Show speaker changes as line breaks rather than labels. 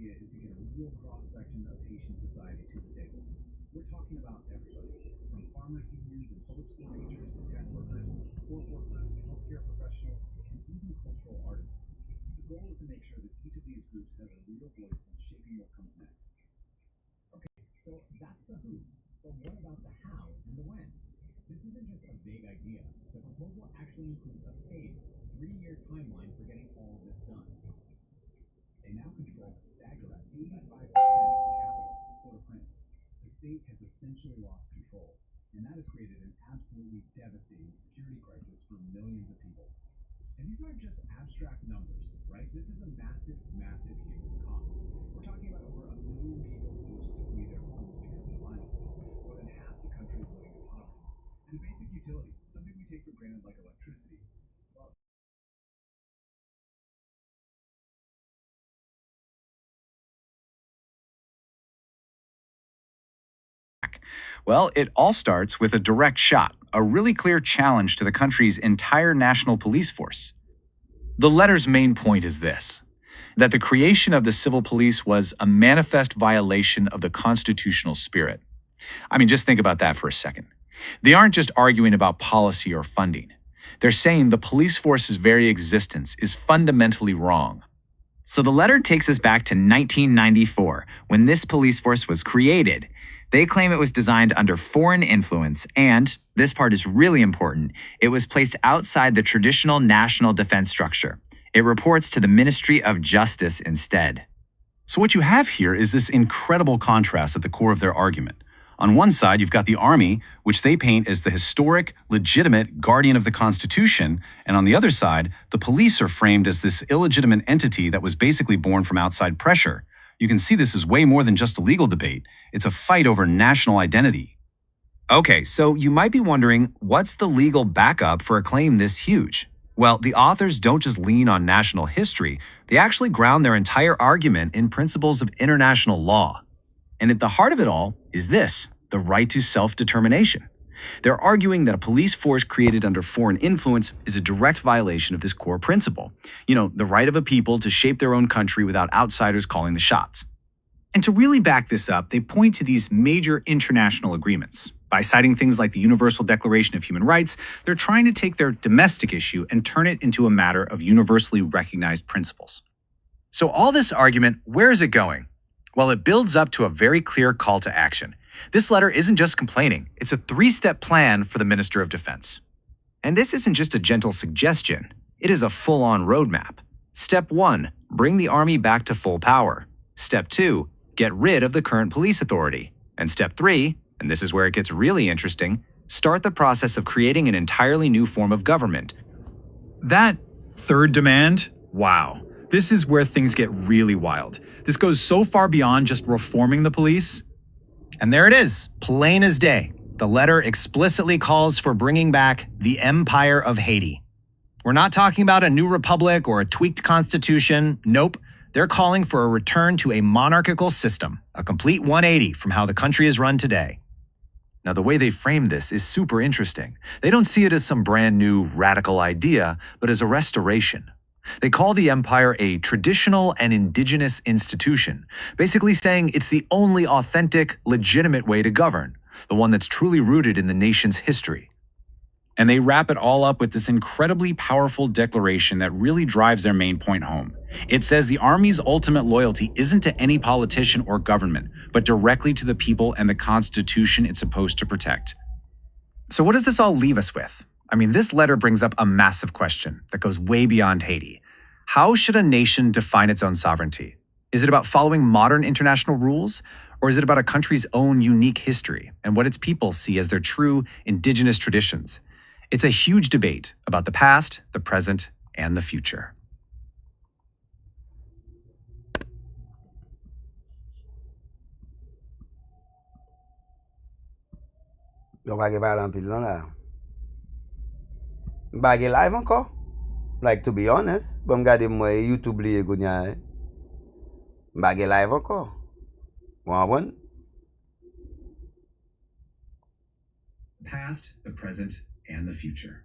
idea is to get a real cross-section of Haitian society to the table. We're talking about everybody, from farmers unions and public school teachers to tech workers, port workers, healthcare professionals, and even cultural artists. The goal is to make sure that each of these groups has a real voice in shaping what comes next. Okay, so that's the who, but what about the how and the when? This isn't just a vague idea. The proposal actually includes a phased, 3-year timeline for getting all of this done. They now control a staggering 85% of the capital, Port-au-Prince. The state has essentially lost control, and that has created an absolutely devastating security crisis for millions of people. And these aren't just abstract numbers, right? This is a massive, massive human cost. We're talking about over 1 million people forced to flee their homes because of violence. More than half the country is living in poverty. And a basic utility, something we take for granted like electricity,
Well, it all starts with a direct shot, a really clear challenge to the country's entire national police force. The letter's main point is this: that the creation of the civil police was a manifest violation of the constitutional spirit. I mean, just think about that for a second. They aren't just arguing about policy or funding. They're saying the police force's very existence is fundamentally wrong. So the letter takes us back to 1994, when this police force was created. They claim it was designed under foreign influence and, this part is really important, it was placed outside the traditional national defense structure. It reports to the Ministry of Justice instead.
So what you have here is this incredible contrast at the core of their argument. On one side, you've got the Army, which they paint as the historic, legitimate guardian of the Constitution, and on the other side, the police are framed as this illegitimate entity that was basically born from outside pressure. You can see this is way more than just a legal debate. It's a fight over national identity.
Okay, so you might be wondering, what's the legal backup for a claim this huge? Well, the authors don't just lean on national history, they actually ground their entire argument in principles of international law. And at the heart of it all is this: the right to self-determination. They're arguing that a police force created under foreign influence is a direct violation of this core principle. The right of a people to shape their own country without outsiders calling the shots. And to really back this up, they point to these major international agreements. By citing things like the Universal Declaration of Human Rights, they're trying to take their domestic issue and turn it into a matter of universally recognized principles. So all this argument, where is it going? Well, it builds up to a very clear call to action. This letter isn't just complaining, it's a 3-step plan for the Minister of Defense. And this isn't just a gentle suggestion, it is a full-on roadmap. Step 1, bring the Army back to full power. Step 2, get rid of the current police authority. And Step 3, and this is where it gets really interesting, start the process of creating an entirely new form of government.
That third demand? Wow. This is where things get really wild. This goes so far beyond just reforming the police.
And there it is, plain as day. The letter explicitly calls for bringing back the Empire of Haiti. We're not talking about a new republic or a tweaked constitution. Nope. They're calling for a return to a monarchical system, a complete 180 from how the country is run today. Now, the way they frame this is super interesting. They don't see it as some brand new radical idea, but as a restoration. They call the empire a traditional and indigenous institution, basically saying it's the only authentic, legitimate way to govern, the one that's truly rooted in the nation's history. And they wrap it all up with this incredibly powerful declaration that really drives their main point home. It says the Army's ultimate loyalty isn't to any politician or government, but directly to the people and the Constitution it's supposed to protect. So what does this all leave us with? I mean, this letter brings up a massive question that goes way beyond Haiti. How should a nation define its own sovereignty? Is it about following modern international rules? Or is it about a country's own unique history and what its people see as their true indigenous traditions? It's a huge debate about the past, the present, and the future.
Yo pa ge pale anpil nan la. Ba ge live anko. Like, to be honest, bon gade mwen YouTube liye gonya. Ba ge live anko. Wan?
Past, the present, and the future.